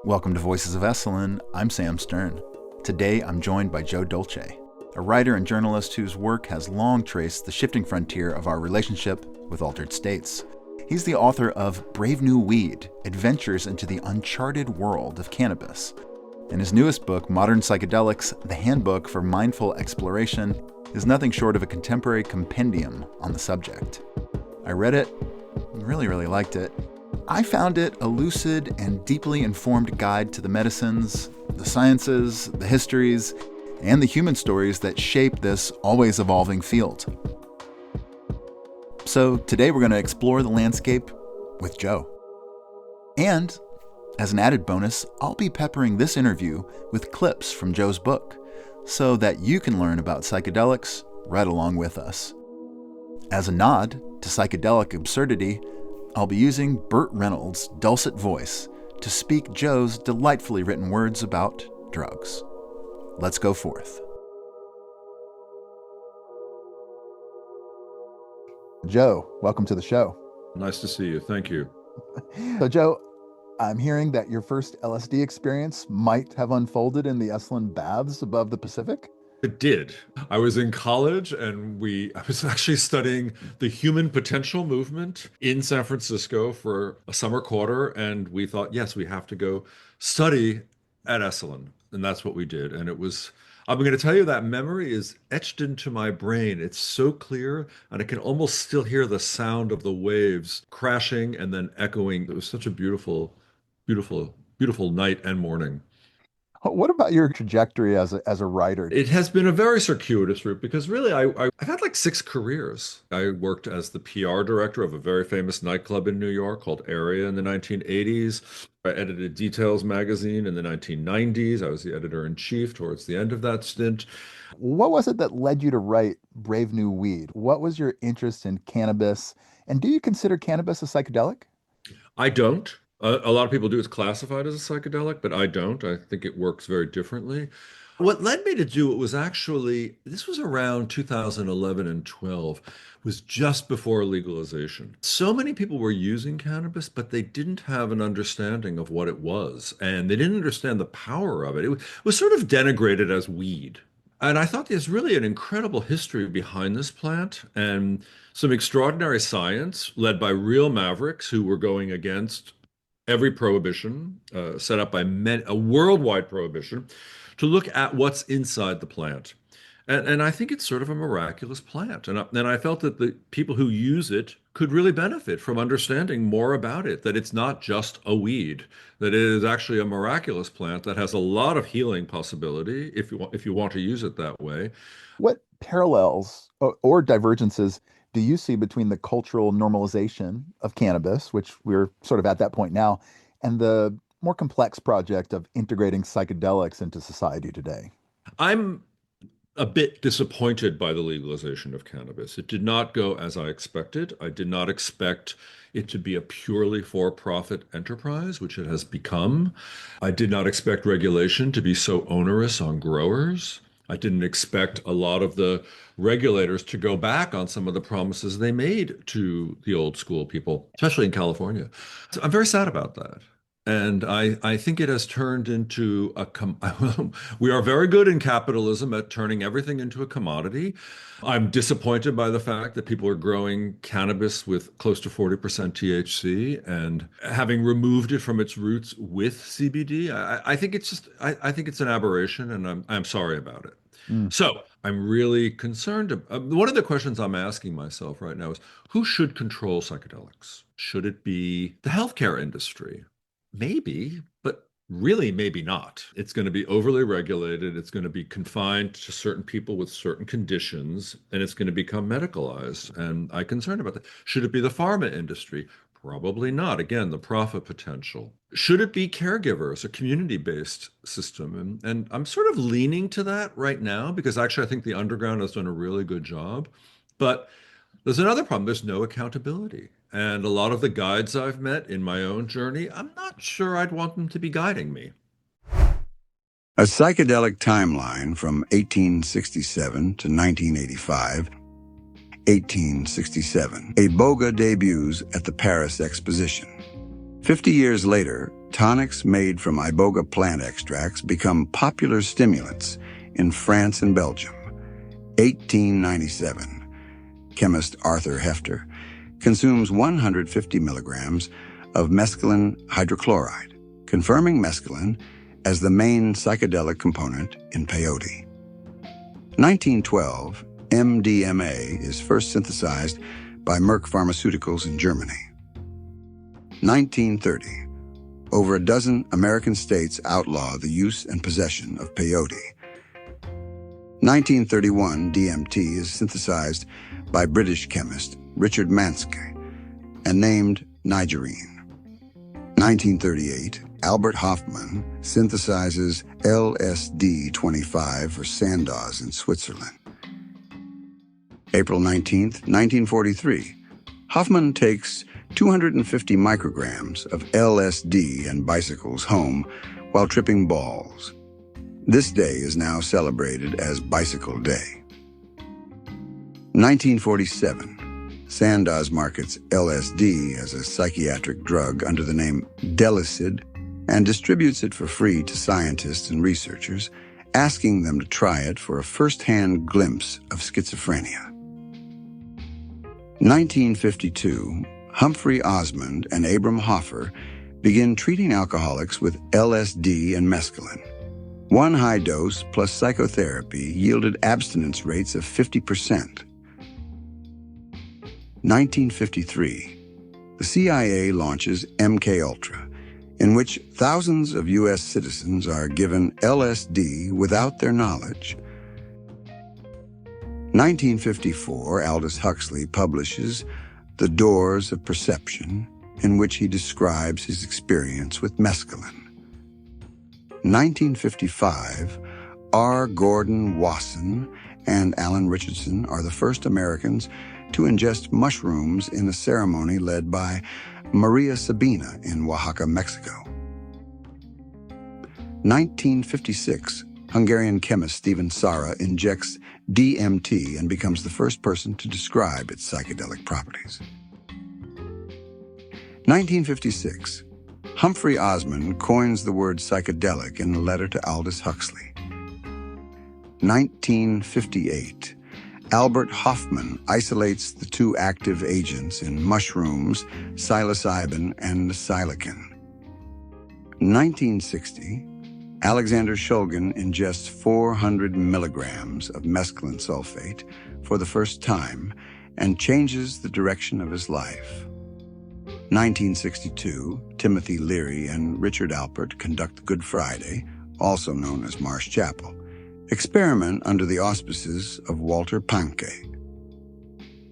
Welcome to Voices of Esalen. I'm Sam Stern. Today I'm joined by Joe Dolce, a writer and journalist whose work has long traced the shifting frontier of our relationship with altered states. He's the author of Brave New Weed: Adventures into the Uncharted World of Cannabis. And his newest book, Modern Psychedelics, the Handbook for Mindful Exploration, is nothing short of a contemporary compendium on the subject. I read it, really liked it. I found it a lucid and deeply informed guide to the medicines, the sciences, the histories, and the human stories that shape this always evolving field. So today we're going to explore the landscape with Joe. And as an added bonus, I'll be peppering this interview with clips from Joe's book so that you can learn about psychedelics right along with us. As a nod to psychedelic absurdity, I'll be using Burt Reynolds' dulcet voice to speak Joe's delightfully written words about drugs. Let's go forth. Joe, welcome to the show. Nice to see you. Thank you. So, Joe, I'm hearing that your first LSD experience might have unfolded in the Esalen baths above the Pacific? It did. I was in college and I was actually studying the human potential movement in San Francisco for a summer quarter. And we thought, yes, we have to go study at Esalen. And that's what we did. And I'm going to tell you that memory is etched into my brain. It's so clear, and I can almost still hear the sound of the waves crashing and then echoing. It was such a beautiful night and morning. What about your trajectory as a writer? It has been a very circuitous route because really I've had like 6 careers. I worked as the PR director of a very famous nightclub in New York called Area in the 1980s. I edited Details magazine in the 1990s. I was the editor-in-chief towards the end of that stint. What was it that led you to write Brave New Weed? What was your interest in cannabis? And do you consider cannabis a psychedelic? I don't. A lot of people do. It's classified as a psychedelic, but I don't. I think it works very differently. What led me to do it was this was around 2011 and 12, was just before legalization. So many people were using cannabis, but they didn't have an understanding of what it was, and they didn't understand the power of it. It was sort of denigrated as weed. And I thought there's really an incredible history behind this plant and some extraordinary science led by real mavericks who were going against every prohibition set up by a worldwide prohibition to look at what's inside the plant. And I think it's sort of a miraculous plant. And I felt that the people who use it could really benefit from understanding more about it, that it's not just a weed, that it is actually a miraculous plant that has a lot of healing possibility if you want to use it that way. What parallels or divergences do you see between the cultural normalization of cannabis, which we're sort of at that point now, and the more complex project of integrating psychedelics into society today? I'm a bit disappointed by the legalization of cannabis. It did not go as I expected. I did not expect it to be a purely for-profit enterprise, which it has become. I did not expect regulation to be so onerous on growers. I didn't expect a lot of the regulators to go back on some of the promises they made to the old school people, especially in California. So I'm very sad about that. And I think it has turned into we are very good in capitalism at turning everything into a commodity. I'm disappointed by the fact that people are growing cannabis with close to 40% THC and having removed it from its roots with CBD. I think it's an aberration, and I'm sorry about it. So I'm really concerned. One of the questions I'm asking myself right now is, who should control psychedelics? Should it be the healthcare industry? Maybe, but really maybe not. It's going to be overly regulated. It's going to be confined to certain people with certain conditions, and it's going to become medicalized. And I'm concerned about that. Should it be the pharma industry? Probably not. Again, the profit potential. Should it be caregivers, a community-based system? And I'm sort of leaning to that right now because actually I think the underground has done a really good job. But there's another problem. There's no accountability. And a lot of the guides I've met in my own journey, I'm not sure I'd want them to be guiding me. A psychedelic timeline from 1867 to 1985. 1867, Iboga debuts at the Paris Exposition. 50 years later, tonics made from iboga plant extracts become popular stimulants in France and Belgium. 1897, chemist Arthur Hefter consumes 150 milligrams of mescaline hydrochloride, confirming mescaline as the main psychedelic component in peyote. 1912, MDMA is first synthesized by Merck Pharmaceuticals in Germany. 1930, over a dozen American states outlaw the use and possession of peyote. 1931, DMT is synthesized by British chemist Richard Manske and named Nigerine. 1938, Albert Hofmann synthesizes LSD-25 for Sandoz in Switzerland. April 19, 1943, Hofmann takes 250 micrograms of LSD and bicycles home while tripping balls. This day is now celebrated as Bicycle Day. 1947, Sandoz markets LSD as a psychiatric drug under the name Lucid and distributes it for free to scientists and researchers, asking them to try it for a first-hand glimpse of schizophrenia. 1952, Humphrey Osmond and Abram Hoffer begin treating alcoholics with LSD and mescaline. One high dose plus psychotherapy yielded abstinence rates of 50%. 1953, the CIA launches MKUltra, in which thousands of U.S. citizens are given LSD without their knowledge. 1954, Aldous Huxley publishes The Doors of Perception, in which he describes his experience with mescaline. 1955, R. Gordon Wasson and Alan Richardson are the first Americans to ingest mushrooms in a ceremony led by Maria Sabina in Oaxaca, Mexico. 1956, Hungarian chemist Stephen Sara injects DMT and becomes the first person to describe its psychedelic properties. 1956, Humphrey Osmond coins the word psychedelic in a letter to Aldous Huxley. 1958, Albert Hofmann isolates the two active agents in mushrooms, psilocybin and silicon. 1960, Alexander Shulgin ingests 400 milligrams of mescaline sulfate for the first time and changes the direction of his life. 1962, Timothy Leary and Richard Alpert conduct Good Friday, also known as Marsh Chapel, experiment under the auspices of Walter Pahnke.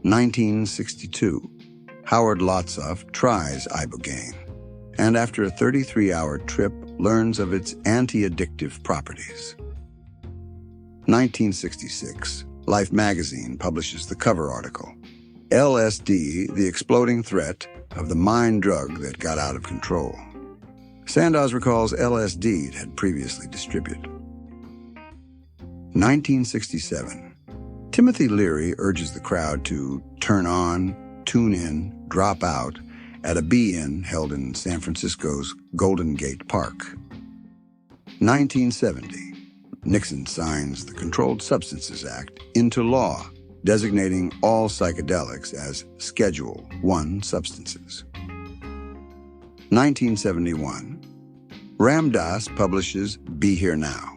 1962, Howard Lotsof tries ibogaine, and after a 33-hour trip, learns of its anti-addictive properties. 1966, Life magazine publishes the cover article, LSD, the exploding threat of the mind drug that got out of control. Sandoz recalls LSD it had previously distributed. 1967, Timothy Leary urges the crowd to turn on, tune in, drop out at a be-in held in San Francisco's Golden Gate Park. 1970, Nixon signs the Controlled Substances Act into law, designating all psychedelics as Schedule I substances. 1971, Ram Dass publishes Be Here Now.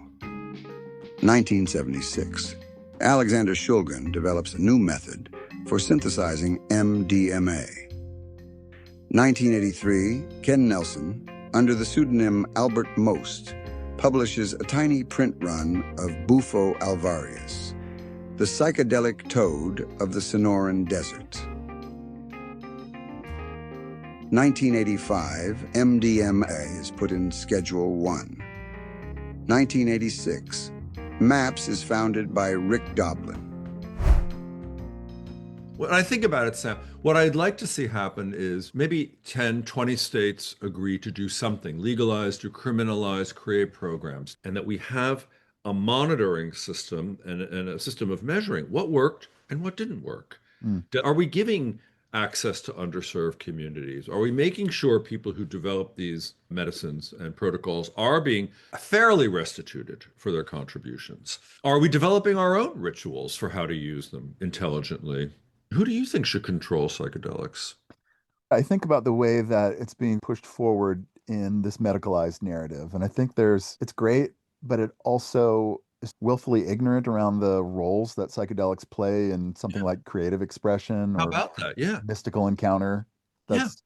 1976, Alexander Shulgin develops a new method for synthesizing MDMA. 1983, Ken Nelson, under the pseudonym Albert Most, publishes a tiny print run of Bufo alvarius, the psychedelic toad of the Sonoran Desert. 1985, MDMA is put in Schedule I. 1986, MAPS is founded by Rick Doblin. When I think about it, Sam, what I'd like to see happen is maybe 10, 20 states agree to do something, legalize, decriminalize, create programs, and that we have a monitoring system and a system of measuring what worked and what didn't work. Are we giving access to underserved communities? Are we making sure people who develop these medicines and protocols are being fairly restituted for their contributions? Are we developing our own rituals for how to use them intelligently? Who do you think should control psychedelics? I think about the way that it's being pushed forward in this medicalized narrative. And I think it's great, but it also is willfully ignorant around the roles that psychedelics play in something like creative expression How or about that? Yeah. mystical encounter. Yeah. That's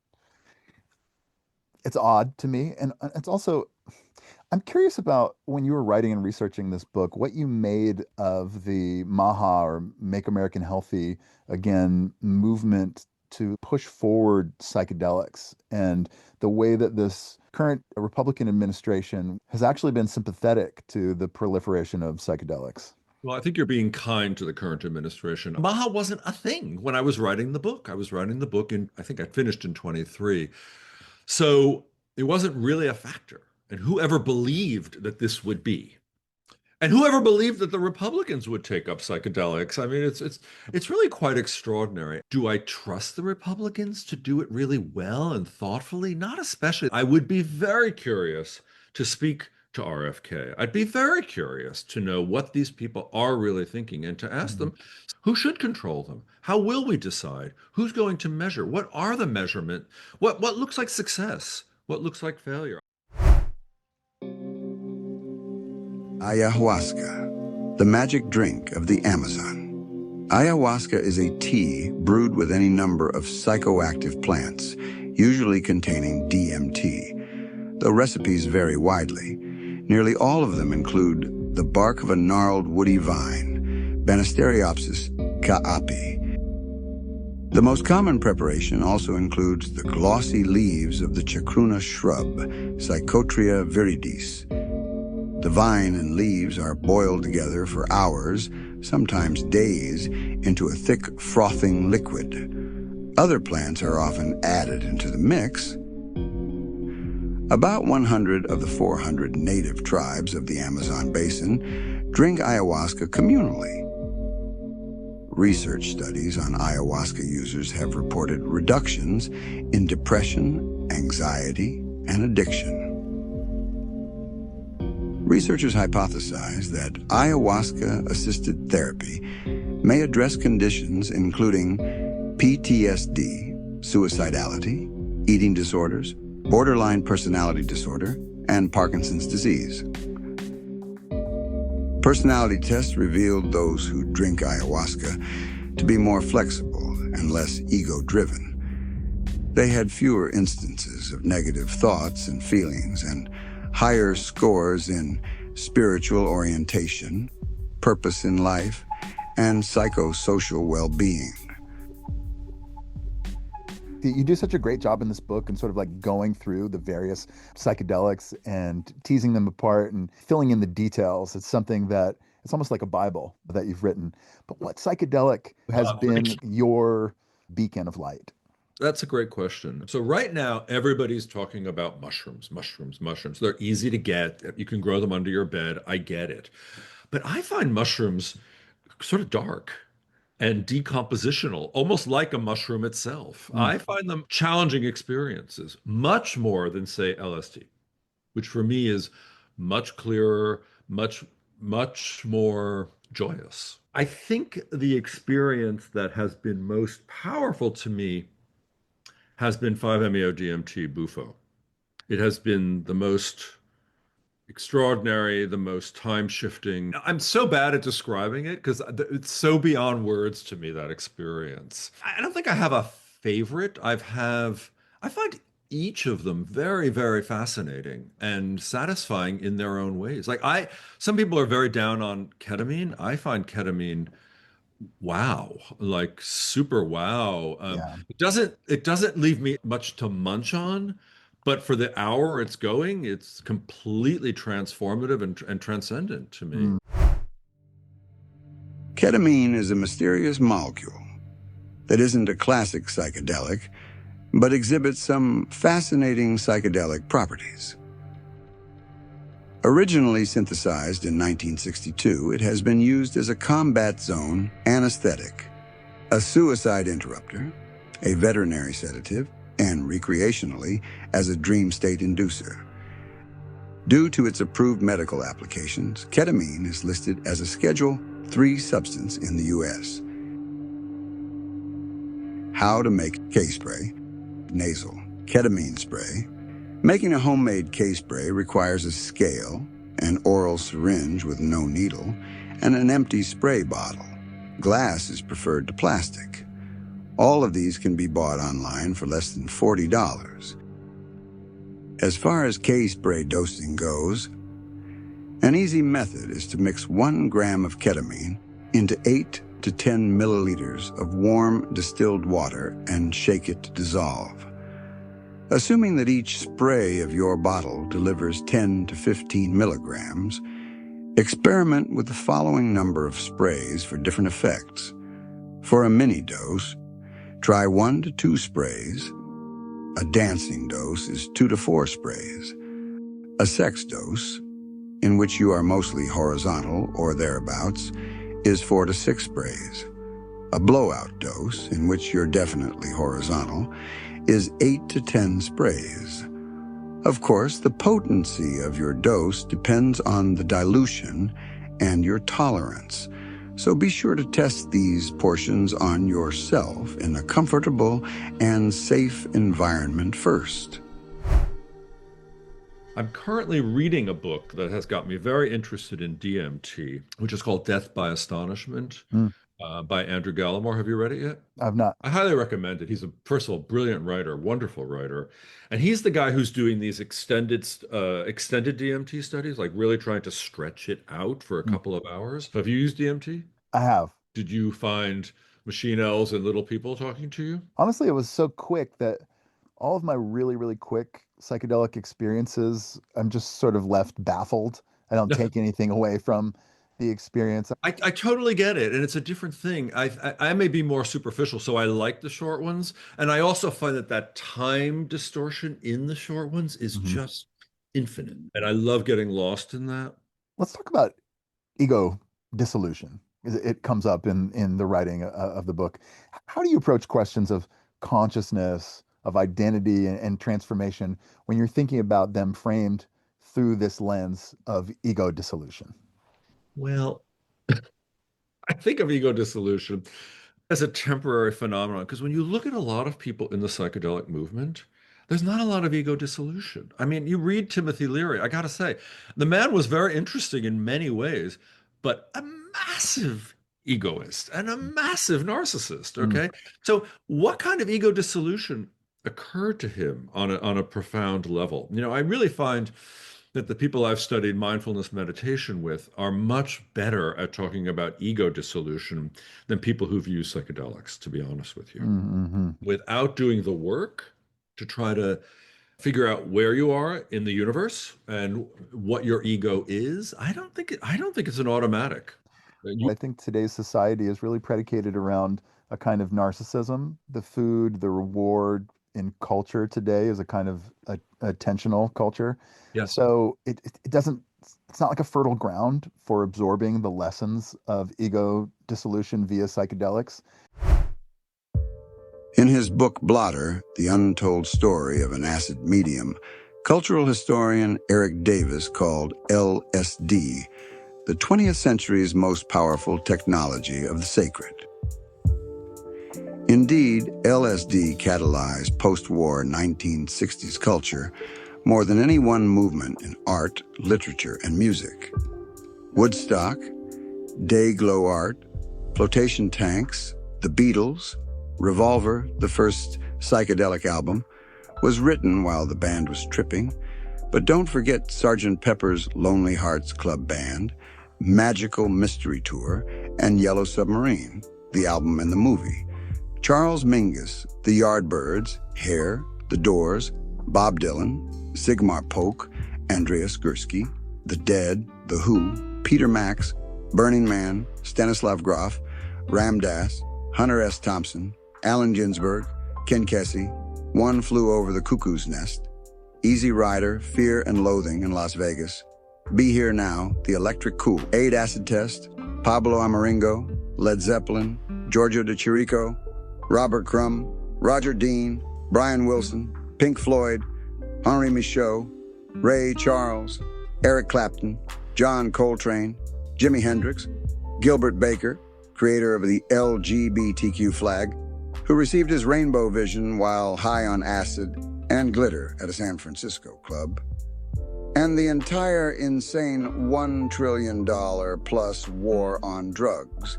it's odd to me. And it's also I'm curious about when you were writing and researching this book, what you made of the MAHA or Make American Healthy Again movement to push forward psychedelics and the way that this current Republican administration has actually been sympathetic to the proliferation of psychedelics. Well, I think you're being kind to the current administration. Maha wasn't a thing when I was writing the book. I was writing the book in, I think I finished in 23. So it wasn't really a factor. And whoever believed that this would be, and whoever believed that the Republicans would take up psychedelics, I mean, it's really quite extraordinary. Do I trust the Republicans to do it really well and thoughtfully? Not especially. I would be very curious to speak to RFK. I'd be very curious to know what these people are really thinking and to ask them who should control them. How will we decide? Who's going to measure? What are the measurement? What looks like success? What looks like failure? Ayahuasca, the magic drink of the Amazon. Ayahuasca is a tea brewed with any number of psychoactive plants, usually containing DMT. Though recipes vary widely, nearly all of them include the bark of a gnarled woody vine, Banisteriopsis kaapi. The most common preparation also includes the glossy leaves of the chacruna shrub, Psychotria viridis. The vine and leaves are boiled together for hours, sometimes days, into a thick, frothing liquid. Other plants are often added into the mix. About 100 of the 400 native tribes of the Amazon basin drink ayahuasca communally. Research studies on ayahuasca users have reported reductions in depression, anxiety, and addiction. Researchers hypothesize that ayahuasca-assisted therapy may address conditions including PTSD, suicidality, eating disorders, borderline personality disorder, and Parkinson's disease. Personality tests revealed those who drink ayahuasca to be more flexible and less ego-driven. They had fewer instances of negative thoughts and feelings and higher scores in spiritual orientation, purpose in life, and psychosocial well-being. You do such a great job in this book and sort of like going through the various psychedelics and teasing them apart and filling in the details. It's something that it's almost like a Bible that you've written. But what psychedelic has been your beacon of light? That's a great question. So right now, everybody's talking about mushrooms, mushrooms, mushrooms. They're easy to get. You can grow them under your bed. I get it. But I find mushrooms sort of dark and decompositional, almost like a mushroom itself. I find them challenging experiences, much more than, say, LSD, which for me is much clearer, much more joyous. I think the experience that has been most powerful to me has been 5-MeO-DMT Bufo. It has been the most extraordinary, the most time-shifting. I'm so bad at describing it because it's so beyond words to me, that experience. I don't think I have a favorite. I find each of them very, very fascinating and satisfying in their own ways. Some people are very down on ketamine. I find ketamine wow, like super wow. It doesn't leave me much to munch on, but for the hour it's going, it's completely transformative and transcendent to me. Ketamine is a mysterious molecule that isn't a classic psychedelic, but exhibits some fascinating psychedelic properties. Originally synthesized in 1962, it has been used as a combat zone anesthetic, a suicide interrupter, a veterinary sedative, and recreationally as a dream state inducer. Due to its approved medical applications, ketamine is listed as a Schedule III substance in the U.S. How to make K-spray, nasal, ketamine spray. Making a homemade K-spray requires a scale, an oral syringe with no needle, and an empty spray bottle. Glass is preferred to plastic. All of these can be bought online for less than $40. As far as K-spray dosing goes, an easy method is to mix 1 gram of ketamine into 8 to 10 milliliters of warm distilled water and shake it to dissolve. Assuming that each spray of your bottle delivers 10 to 15 milligrams, experiment with the following number of sprays for different effects. For a mini dose, try 1 to 2 sprays. A dancing dose is 2 to 4 sprays. A sex dose, in which you are mostly horizontal or thereabouts, is 4 to 6 sprays. A blowout dose, in which you're definitely horizontal, is 8 to 10 sprays. Of course, the potency of your dose depends on the dilution and your tolerance, so be sure to test these portions on yourself in a comfortable and safe environment first. I'm currently reading a book that has got me very interested in DMT, which is called Death by Astonishment by Andrew Gallimore. Have you read it yet? I've not. I highly recommend it. He's first of all, brilliant writer, wonderful writer. And he's the guy who's doing these extended DMT studies, like really trying to stretch it out for a couple of hours. Have you used DMT? I have. Did you find machine elves and little people talking to you? Honestly, it was so quick that all of my really, really quick psychedelic experiences, I'm just sort of left baffled. I don't take anything away from the experience. I totally get it, and it's a different thing. I may be more superficial, so I like the short ones, and I also find that time distortion in the short ones is just infinite, and I love getting lost in that. Let's talk about ego dissolution. It comes up in the writing of the book. How do you approach questions of consciousness, of identity, and transformation when you're thinking about them framed through this lens of ego dissolution? Well, I think of ego dissolution as a temporary phenomenon because when you look at a lot of people in the psychedelic movement, there's not a lot of ego dissolution. I mean, you read Timothy Leary, I got to say, the man was very interesting in many ways, but a massive egoist and a massive narcissist, okay? So what kind of ego dissolution occurred to him on a profound level? You know, I really find that the people I've studied mindfulness meditation with are much better at talking about ego dissolution than people who've used psychedelics, to be honest with you. Without doing the work to try to figure out where you are in the universe and what your ego is, I don't think it's an automatic. I think today's society is really predicated around a kind of narcissism. The food, the reward in culture today is a kind of attentional culture. Yes. So it doesn't, it's not like a fertile ground for absorbing the lessons of ego dissolution via psychedelics. In his book Blotter, The Untold Story of an Acid Medium, cultural historian Eric Davis called LSD the 20th century's most powerful technology of the sacred. Indeed, LSD catalyzed post-war 1960s culture more than any one movement in art, literature, and music. Woodstock, day-glow art, flotation tanks, the Beatles, Revolver, the first psychedelic album, was written while the band was tripping. But don't forget Sgt. Pepper's Lonely Hearts Club Band, Magical Mystery Tour, and Yellow Submarine, the album and the movie. Charles Mingus, the Yardbirds, Hair, The Doors, Bob Dylan, Sigmar Polk, Andreas Gursky, The Dead, The Who, Peter Max, Burning Man, Stanislav Grof, Ram Dass, Hunter S. Thompson, Allen Ginsberg, Ken Kesey, One Flew Over the Cuckoo's Nest, Easy Rider, Fear and Loathing in Las Vegas, Be Here Now, The Electric Cool, Aid Acid Test, Pablo Amaringo, Led Zeppelin, Giorgio de Chirico, Robert Crumb, Roger Dean, Brian Wilson, Pink Floyd, Henri Michaud, Ray Charles, Eric Clapton, John Coltrane, Jimi Hendrix, Gilbert Baker, creator of the LGBTQ flag, who received his rainbow vision while high on acid and glitter at a San Francisco club, and the entire insane $1 trillion plus war on drugs,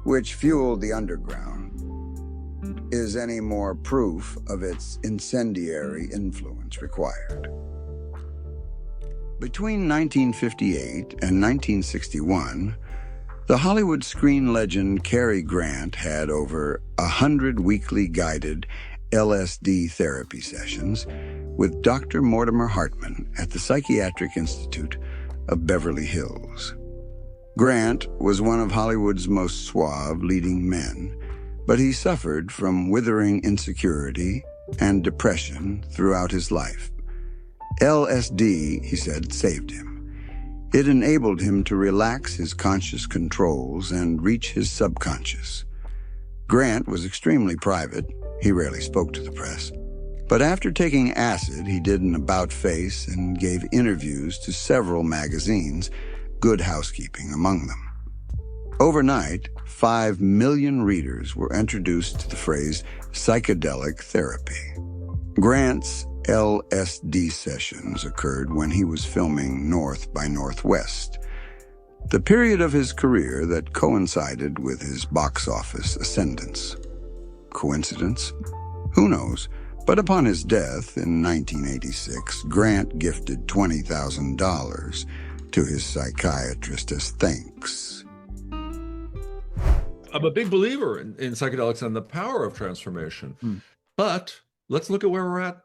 which fueled the underground, is any more proof of its incendiary influence required. Between 1958 and 1961, the Hollywood screen legend Cary Grant had over 100 weekly guided LSD therapy sessions with Dr. Mortimer Hartman at the Psychiatric Institute of Beverly Hills. Grant was one of Hollywood's most suave leading men, but he suffered from withering insecurity and depression throughout his life. LSD, he said, saved him. It enabled him to relax his conscious controls and reach his subconscious. Grant was extremely private. He rarely spoke to the press. But after taking acid, he did an about-face and gave interviews to several magazines, Good Housekeeping among them. Overnight, 5 million readers were introduced to the phrase psychedelic therapy. Grant's LSD sessions occurred when he was filming North by Northwest, the period of his career that coincided with his box office ascendance. Coincidence? Who knows? But upon his death in 1986, Grant gifted $20,000 to his psychiatrist as thanks. I'm a big believer in psychedelics and the power of transformation. But let's look at where we're at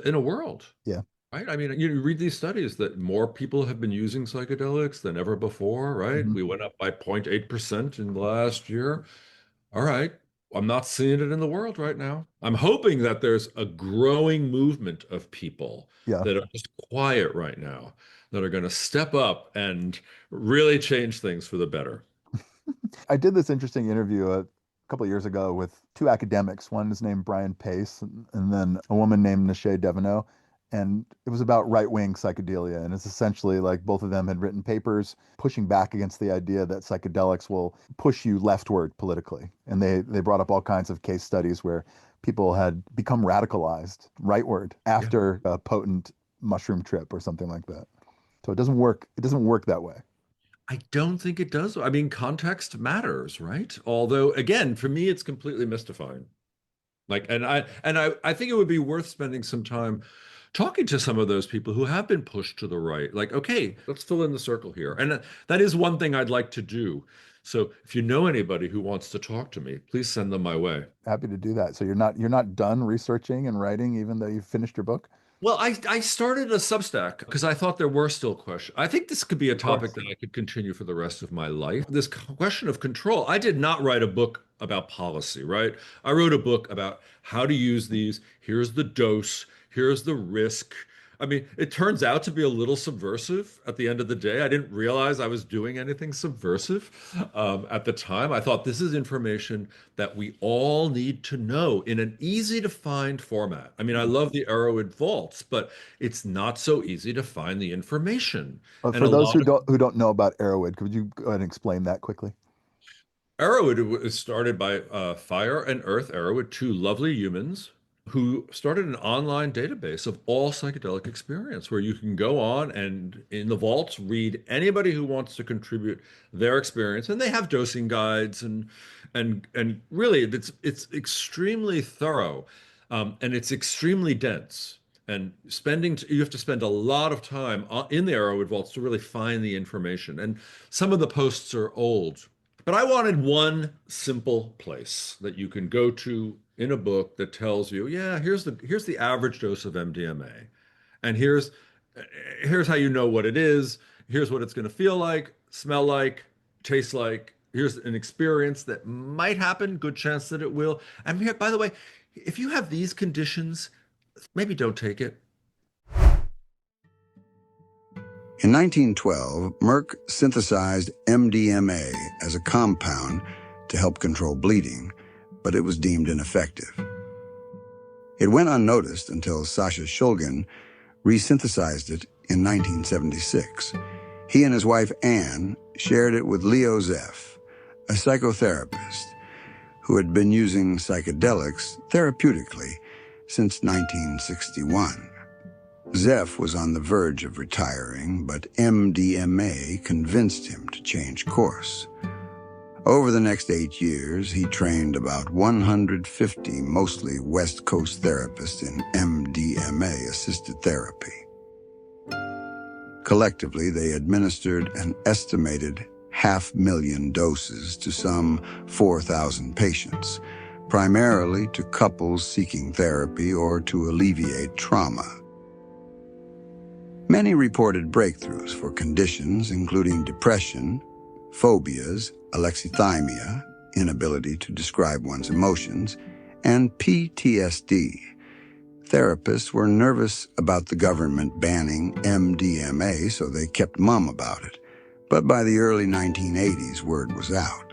in a world. Yeah. Right? I mean, you read these studies that more people have been using psychedelics than ever before, right? We went up by 0.8% in the last year. All right. I'm not seeing it in the world right now. I'm hoping that there's a growing movement of people that are just quiet right now, that are going to step up and really change things for the better. I did this interesting interview a couple of years ago with 2 academics. One is named Brian Pace, and then a woman named Nishay Devaneux. And it was about right-wing psychedelia. And it's essentially like both of them had written papers pushing back against the idea that psychedelics will push you leftward politically. And they brought up all kinds of case studies where people had become radicalized rightward after a potent mushroom trip or something like that. So it doesn't work. It doesn't work that way. I don't think it does. I mean, context matters, right? Although, again, for me, it's completely mystifying. And I think it would be worth spending some time talking to some of those people who have been pushed to the right. Like, okay, let's fill in the circle here. And that is one thing I'd like to do. So if you know anybody who wants to talk to me, please send them my way. Happy to do that. So you're not done researching and writing, even though you've finished your book? Well, I started a Substack because I thought there were still questions. I think this could be a topic that I could continue for the rest of my life. This question of control. I did not write a book about policy, right? I wrote a book about how to use these. Here's the dose. Here's the risk. I mean, it turns out to be a little subversive at the end of the day. I didn't realize I was doing anything subversive at the time. I thought this is information that we all need to know in an easy to find format. I mean, I love the Arrowwood vaults, but it's not so easy to find the information. For those who don't know about Arrowwood, could you go ahead and explain that quickly? Arrowwood was started by Fire and Earth Arrowwood, 2 lovely humans who started an online database of all psychedelic experience where you can go on and in the vaults read anybody who wants to contribute their experience, and they have dosing guides and really it's extremely thorough, and it's extremely dense, and you have to spend a lot of time in the Arrowwood vaults to really find the information, and some of the posts are old. But I wanted one simple place that you can go to in a book that tells you, yeah, here's the average dose of MDMA, and here's how you know what it is. Here's what it's going to feel like, smell like, taste like. Here's an experience that might happen, good chance that it will. And here, by the way, if you have these conditions, maybe don't take it. In 1912, Merck synthesized MDMA as a compound to help control bleeding, but it was deemed ineffective. It went unnoticed until Sasha Shulgin resynthesized it in 1976. He and his wife Anne shared it with Leo Zeff, a psychotherapist who had been using psychedelics therapeutically since 1961. Zeff was on the verge of retiring, but MDMA convinced him to change course. Over the next 8 years, he trained about 150 mostly West Coast therapists in MDMA-assisted therapy. Collectively, they administered an estimated 500,000 doses to some 4,000 patients, primarily to couples seeking therapy or to alleviate trauma. Many reported breakthroughs for conditions including depression, phobias, alexithymia, inability to describe one's emotions, and PTSD. Therapists were nervous about the government banning MDMA, so they kept mum about it. But by the early 1980s, word was out.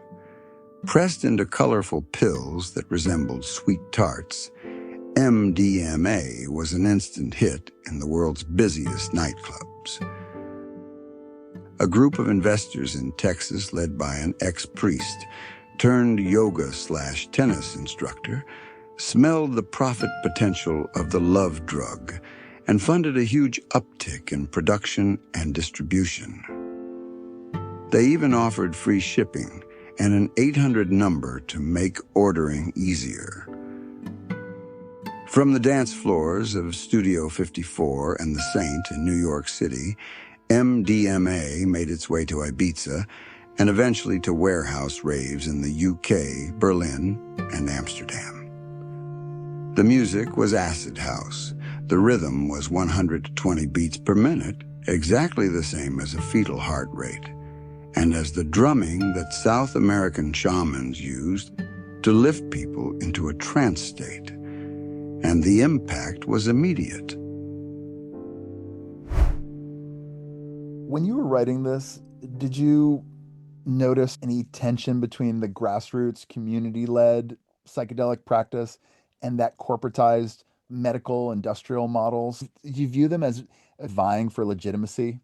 Pressed into colorful pills that resembled sweet tarts, MDMA was an instant hit in the world's busiest nightclubs. A group of investors in Texas, led by an ex-priest turned yoga/tennis instructor, smelled the profit potential of the love drug and funded a huge uptick in production and distribution. They even offered free shipping and an 800 number to make ordering easier. From the dance floors of Studio 54 and the Saint in New York City, MDMA made its way to Ibiza and eventually to warehouse raves in the UK, Berlin, and Amsterdam. The music was acid house. The rhythm was 120 beats per minute, exactly the same as a fetal heart rate, and as the drumming that South American shamans used to lift people into a trance state. And the impact was immediate. When you were writing this, did you notice any tension between the grassroots, community-led psychedelic practice and that corporatized medical industrial models? Do you view them as vying for legitimacy?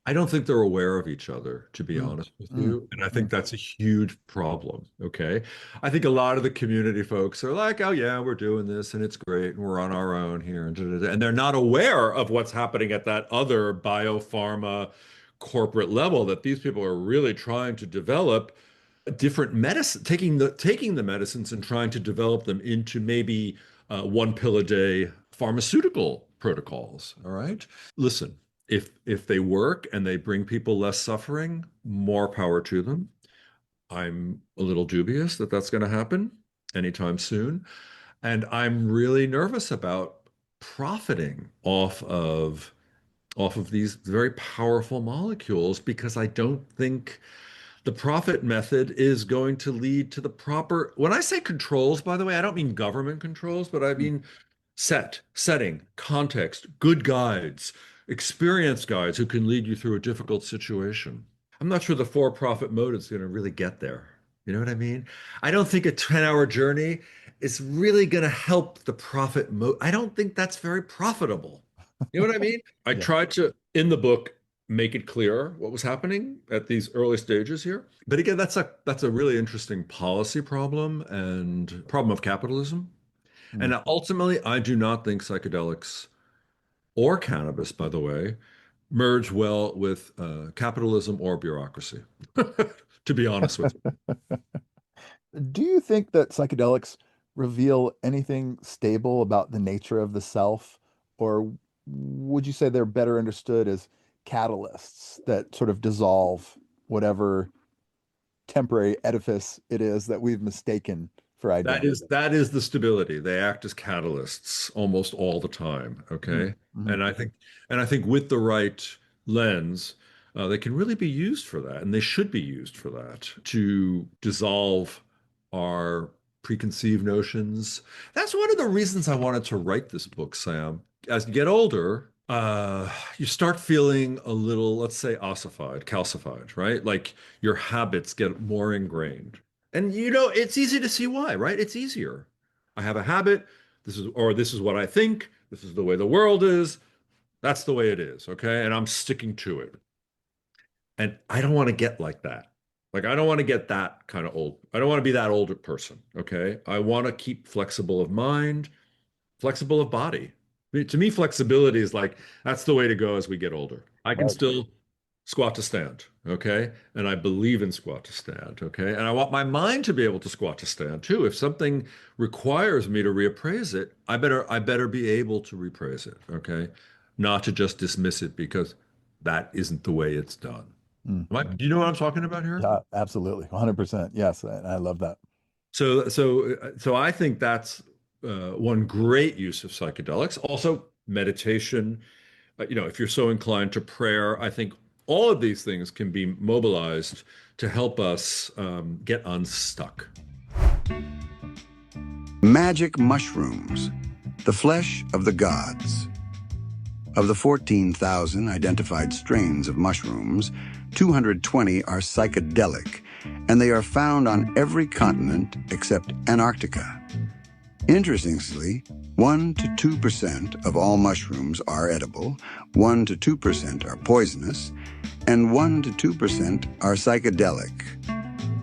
I don't think they're aware of each other, to be honest with Mm, you. And I think mm. that's a huge problem. Okay. I think a lot of the community folks are like, oh, yeah, we're doing this and it's great and we're on our own here. And, da, da, da. And they're not aware of what's happening at that other biopharma corporate level, that these people are really trying to develop different medicine, taking the medicines and trying to develop them into maybe one pill a day pharmaceutical protocols. All right. Listen, if they work and they bring people less suffering, more power to them. I'm a little dubious that that's going to happen anytime soon, and I'm really nervous about profiting off of these very powerful molecules, because I don't think the profit method is going to lead to the proper, when I say controls, by the way, I don't mean government controls, but I mean setting, context, good guides, experienced guides who can lead you through a difficult situation. I'm not sure the for-profit mode is going to really get there. You know what I mean? I don't think a 10-hour journey is really going to help the profit mode. I don't think that's very profitable. You know what I mean? I Yeah. tried to, in the book, make it clear what was happening at these early stages here. But again, that's a really interesting policy problem and problem of capitalism. Mm. And ultimately, I do not think psychedelics or cannabis, by the way, merge well with capitalism or bureaucracy, to be honest with you. Do you think that psychedelics reveal anything stable about the nature of the self, or would you say they're better understood as catalysts that sort of dissolve whatever temporary edifice it is that we've mistaken for That identity? is the stability. They act as catalysts almost all the time. Mm, Okay. mhm. And I think with the right lens, they can really be used for that, and they should be used for that, to dissolve our preconceived notions. That's one of the reasons I wanted to write this book, Sam. As you get older, you start feeling a little, let's say, ossified, calcified, right? Like your habits get more ingrained. And it's easy to see why, right? It's easier. I have a habit this is what I think. This is the way the world is. That's the way it is. Okay. And I'm sticking to it. And I don't want to get like that. Like, I don't want to get that kind of old. I don't want to be that older person. Okay. I want to keep flexible of mind, flexible of body. To me, flexibility is like, that's the way to go as we get older. I can Right. still squat to stand. Okay. And I believe in squat to stand. Okay. And I want my mind to be able to squat to stand too. If something requires me to reappraise it, I better be able to reappraise it. Okay. Not to just dismiss it because that isn't the way it's done. Mm. Do you know what I'm talking about here? Yeah, absolutely. 100%. Yes. And I love that. So I think that's one great use of psychedelics. Also, meditation. If you're so inclined to prayer, I think all of these things can be mobilized to help us get unstuck. Magic mushrooms, the flesh of the gods. Of the 14,000 identified strains of mushrooms, 220 are psychedelic, and they are found on every continent except Antarctica. Interestingly, 1 to 2% of all mushrooms are edible, 1 to 2% are poisonous, and 1 to 2% are psychedelic.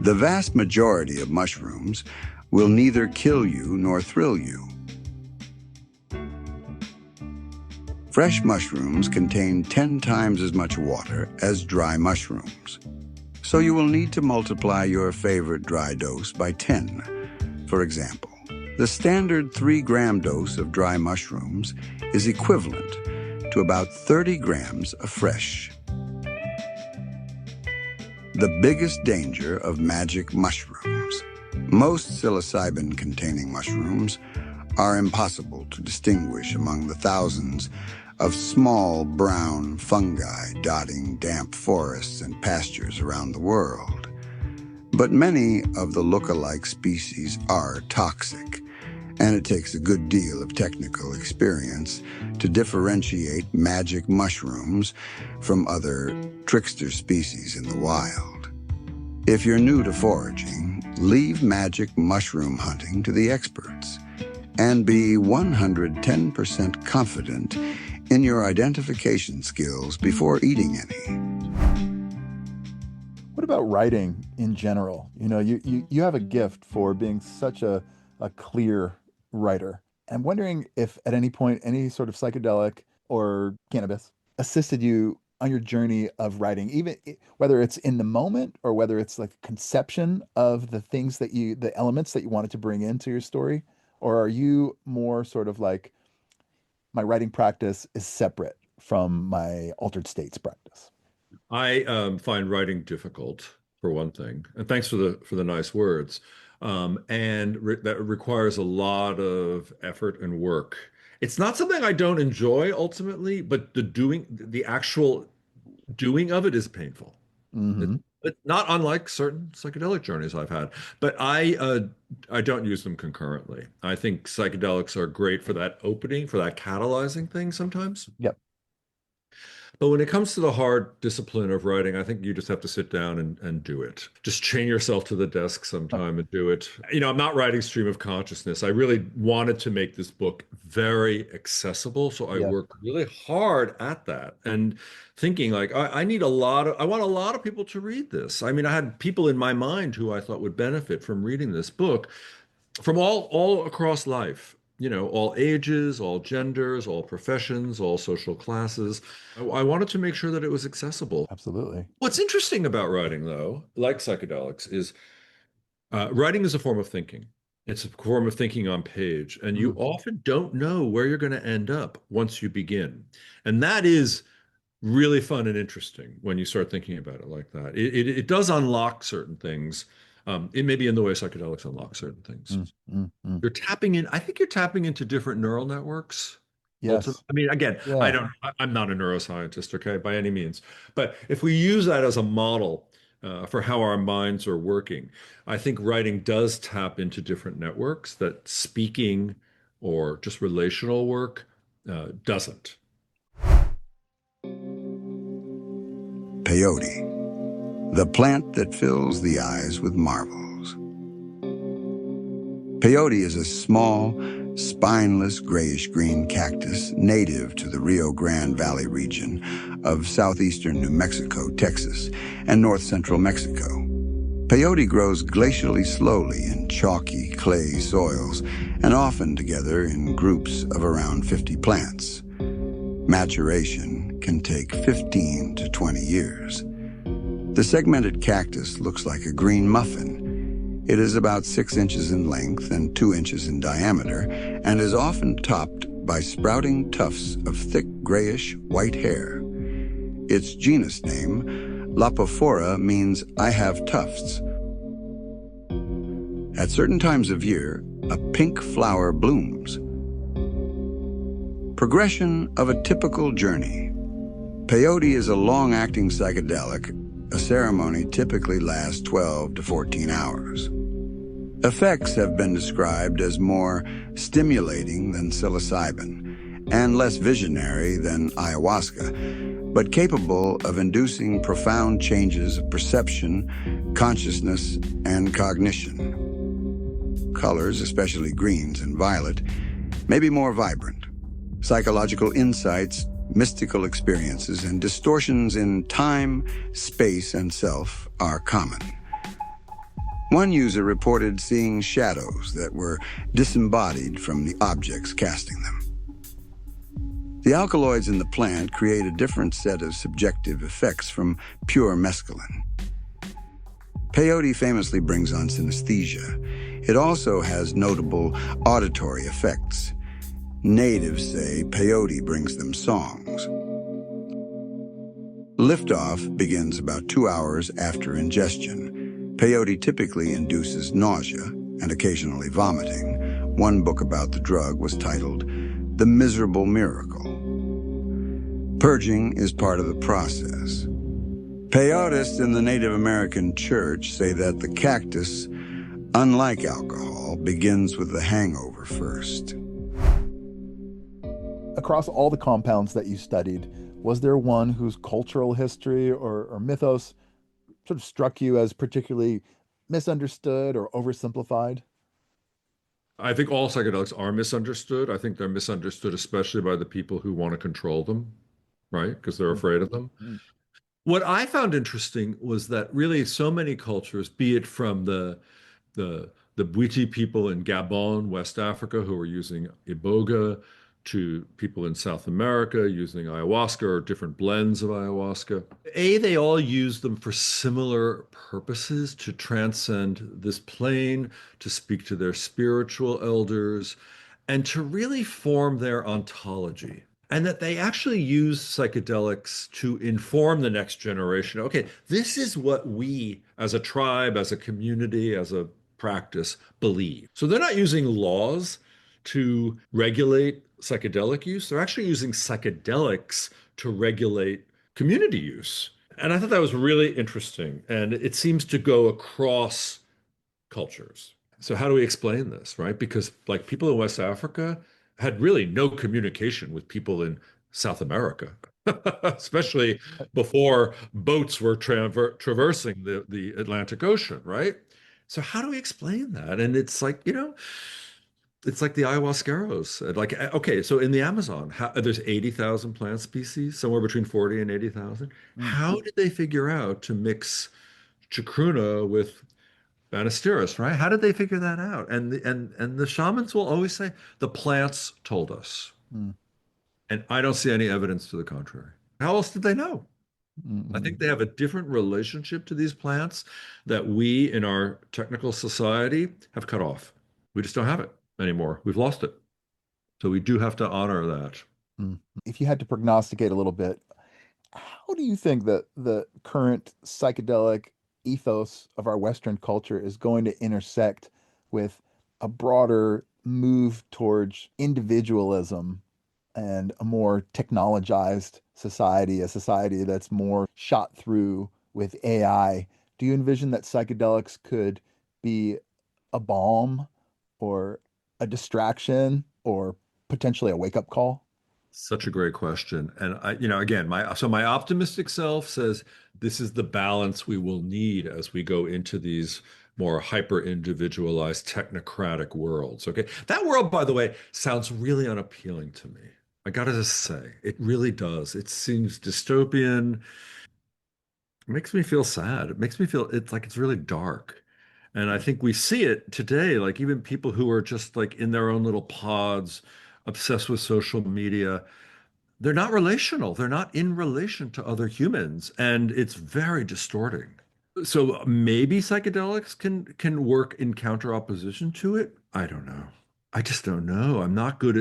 The vast majority of mushrooms will neither kill you nor thrill you. Fresh mushrooms contain 10 times as much water as dry mushrooms. So you will need to multiply your favorite dry dose by 10. For example, the standard 3-gram dose of dry mushrooms is equivalent to about 30 grams of fresh. The biggest danger of magic mushrooms. Most psilocybin-containing mushrooms are impossible to distinguish among the thousands of small brown fungi dotting damp forests and pastures around the world. But many of the look-alike species are toxic, and it takes a good deal of technical experience to differentiate magic mushrooms from other trickster species in the wild. If you're new to foraging, leave magic mushroom hunting to the experts, and be 110% confident in your identification skills before eating any. What about writing in general? You have a gift for being such a clear writer. I'm wondering if at any point any sort of psychedelic or cannabis assisted you on your journey of writing, even whether it's in the moment or whether it's like conception of the elements that you wanted to bring into your story, or are you more sort of like, my writing practice is separate from my altered states practice? I find writing difficult, for one thing, and thanks for the nice words. That requires a lot of effort and work. It's not something I don't enjoy ultimately, but the actual doing of it is painful. Hmm. It's not unlike certain psychedelic journeys I've had, but I don't use them concurrently. I think psychedelics are great for that opening, for that catalyzing thing sometimes. Yep. But when it comes to the hard discipline of writing, I think you just have to sit down and do it. Just chain yourself to the desk sometime and do it. I'm not writing stream of consciousness. I really wanted to make this book very accessible. So I Yeah. worked really hard at that and thinking like, I want a lot of people to read this. I mean, I had people in my mind who I thought would benefit from reading this book from all across life, all ages, all genders, all professions, all social classes. I wanted to make sure that it was accessible. Absolutely. What's interesting about writing, though, like psychedelics, is writing is a form of thinking. It's a form of thinking on page, and you Mm. often don't know where you're going to end up once you begin. And that is really fun and interesting when you start thinking about it like that. It does unlock certain things. It may be in the way psychedelics unlock certain things. Mm, mm, mm. I think you're tapping into different neural networks. Ultimately. Yes. I mean, again, Yeah. I'm not a neuroscientist, okay, by any means. But if we use that as a model for how our minds are working, I think writing does tap into different networks that speaking or just relational work doesn't. Peyote, the plant that fills the eyes with marvels. Peyote is a small, spineless grayish-green cactus native to the Rio Grande Valley region of southeastern New Mexico, Texas, and north-central Mexico. Peyote grows glacially slowly in chalky clay soils and often together in groups of around 50 plants. Maturation can take 15 to 20 years. The segmented cactus looks like a green muffin. It is about 6 inches in length and 2 inches in diameter and is often topped by sprouting tufts of thick grayish white hair. Its genus name, Lapophora, means "I have tufts." At certain times of year, a pink flower blooms. Progression of a typical journey. Peyote is a long-acting psychedelic. A ceremony typically lasts 12 to 14 hours. Effects have been described as more stimulating than psilocybin and less visionary than ayahuasca, but capable of inducing profound changes of perception, consciousness, and cognition. Colors, especially greens and violet, may be more vibrant. Psychological insights, mystical experiences, and distortions in time, space, and self are common. One user reported seeing shadows that were disembodied from the objects casting them. The alkaloids in the plant create a different set of subjective effects from pure mescaline. Peyote famously brings on synesthesia. It also has notable auditory effects. Natives say peyote brings them songs. Liftoff begins about 2 hours after ingestion. Peyote typically induces nausea and occasionally vomiting. One book about the drug was titled "The Miserable Miracle." Purging is part of the process. Peyotists in the Native American church say that the cactus, unlike alcohol, begins with the hangover first. Across all the compounds that you studied, was there one whose cultural history or mythos sort of struck you as particularly misunderstood or oversimplified? I think all psychedelics are misunderstood. I think they're misunderstood, especially by the people who want to control them, right? Because they're afraid of them. Mm. What I found interesting was that really so many cultures, be it from the Bwiti people in Gabon, West Africa, who were using iboga, to people in South America using ayahuasca or different blends of ayahuasca. They all use them for similar purposes, to transcend this plane, to speak to their spiritual elders, and to really form their ontology. And that they actually use psychedelics to inform the next generation. Okay, this is what we as a tribe, as a community, as a practice believe. So they're not using laws to regulate psychedelic use. They're actually using psychedelics to regulate community use. And I thought that was really interesting. And it seems to go across cultures. So how do we explain this, right? Because like people in West Africa had really no communication with people in South America, especially before boats were traversing the Atlantic Ocean, right? So how do we explain that? And it's like, it's like the ayahuasqueros. Like, okay, so in the Amazon, there's 80,000 plant species, somewhere between 40 and 80,000. How did they figure out to mix chacruna with Banisteros, right? How did they figure that out? And the shamans will always say, the plants told us. Mm. And I don't see any evidence to the contrary. How else did they know? I think they have a different relationship to these plants that we in our technical society have cut off. We just don't have it anymore. We've lost it. So we do have to honor that. If you had to prognosticate a little bit, how do you think that the current psychedelic ethos of our Western culture is going to intersect with a broader move towards individualism and a more technologized society, a society that's more shot through with AI? Do you envision that psychedelics could be a balm or a distraction or potentially a wake-up call? Such a great question. And again, my optimistic self says this is the balance we will need as we go into these more hyper-individualized technocratic worlds. Okay. That world, by the way, sounds really unappealing to me. I gotta just say, it really does. It seems dystopian. It makes me feel sad. It makes me feel it's like it's really dark. And I think we see it today, like even people who are just like in their own little pods, obsessed with social media, they're not relational. They're not in relation to other humans, and it's very distorting. So maybe psychedelics can work in counter opposition to it. I don't know. I just don't know. I'm not good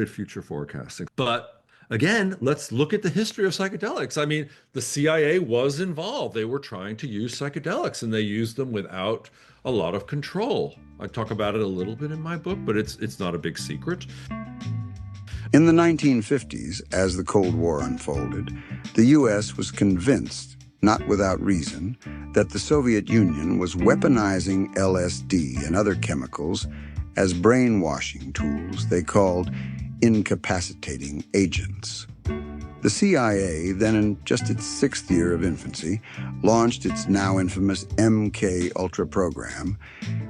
at future forecasting. But again, let's look at the history of psychedelics. I mean, the CIA was involved. They were trying to use psychedelics and they used them without a lot of control. I talk about it a little bit in my book, but it's not a big secret. In the 1950s, as the Cold War unfolded, the U.S. was convinced, not without reason, that the Soviet Union was weaponizing LSD and other chemicals as brainwashing tools they called incapacitating agents. The CIA, then in just its 6th year of infancy, launched its now infamous MK Ultra program,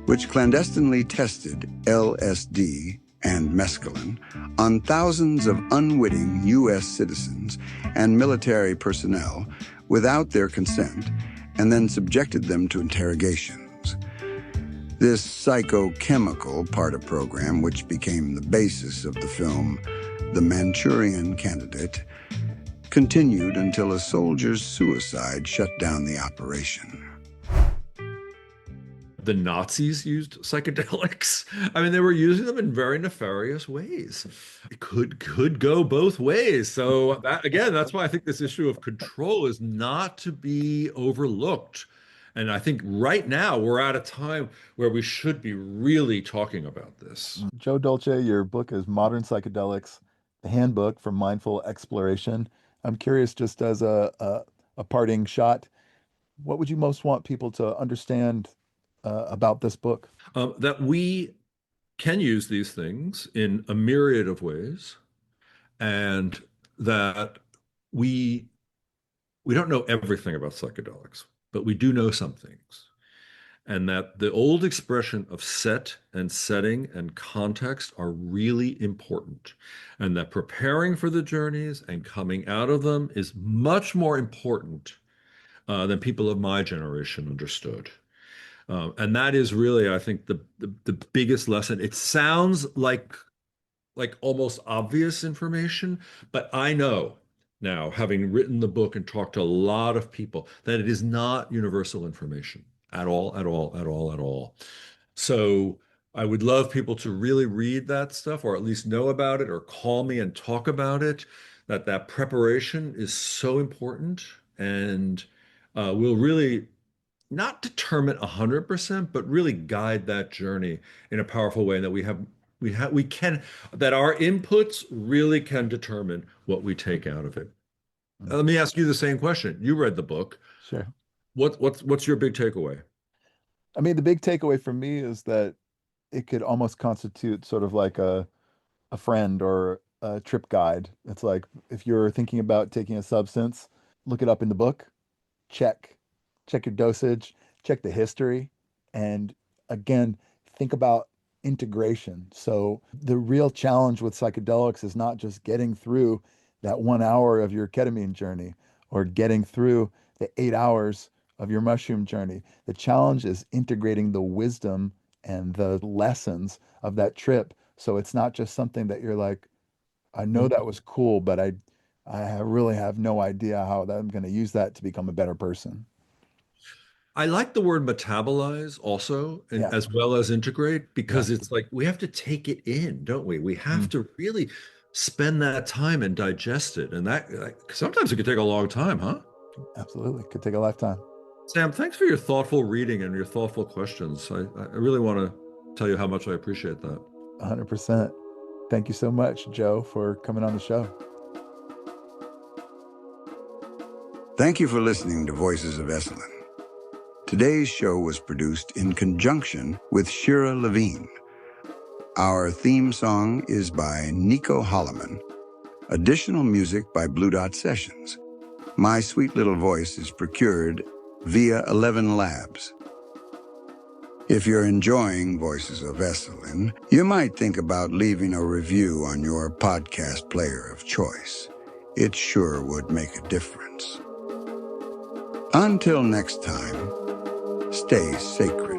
which clandestinely tested LSD and mescaline on thousands of unwitting U.S. citizens and military personnel without their consent, and then subjected them to interrogations. This psychochemical part program, which became the basis of the film The Manchurian Candidate, continued until a soldier's suicide shut down the operation. The Nazis used psychedelics. I mean, they were using them in very nefarious ways. It could go both ways. So that, again, that's why I think this issue of control is not to be overlooked. And I think right now we're at a time where we should be really talking about this. Joe Dolce, your book is Modern Psychedelics, the Handbook for Mindful Exploration. I'm curious, just as a parting shot, what would you most want people to understand about this book? That we can use these things in a myriad of ways, and that we don't know everything about psychedelics, but we do know some things. And that the old expression of set and setting and context are really important. And that preparing for the journeys and coming out of them is much more important than people of my generation understood. And that is really, I think, the biggest lesson. It sounds like almost obvious information, but I know now, having written the book and talked to a lot of people, that it is not universal information at all, at all, at all, at all. So I would love people to really read that stuff, or at least know about it, or call me and talk about it. That preparation is so important, and will really not determine 100%, but really guide that journey in a powerful way, and that we can, that our inputs really can determine what we take out of it. Let me ask you the same question. You read the book. Sure. What's your big takeaway? I mean, the big takeaway for me is that it could almost constitute sort of like a friend or a trip guide. It's like if you're thinking about taking a substance, look it up in the book, check your dosage, check the history, and again, think about integration. So the real challenge with psychedelics is not just getting through that 1 hour of your ketamine journey or getting through the 8 hours of your mushroom journey. The challenge is integrating the wisdom and the lessons of that trip. So it's not just something that you're like, I know that was cool, but I really have no idea how that I'm going to use that to become a better person. I like the word metabolize also, and Yeah. as well as integrate, because it's like we have to take it in, don't we? We have to really spend that time and digest it. And that, like, sometimes it could take a long time, huh? Absolutely. Could take a lifetime. Sam, thanks for your thoughtful reading and your thoughtful questions. I really want to tell you how much I appreciate that. 100%. Thank you so much, Joe, for coming on the show. Thank you for listening to Voices of Esalen. Today's show was produced in conjunction with Shira Levine. Our theme song is by Nico Holloman. Additional music by Blue Dot Sessions. My sweet little voice is procured via 11 Labs. If you're enjoying Voices of Esalen, you might think about leaving a review on your podcast player of choice. It sure would make a difference. Until next time, stay sacred.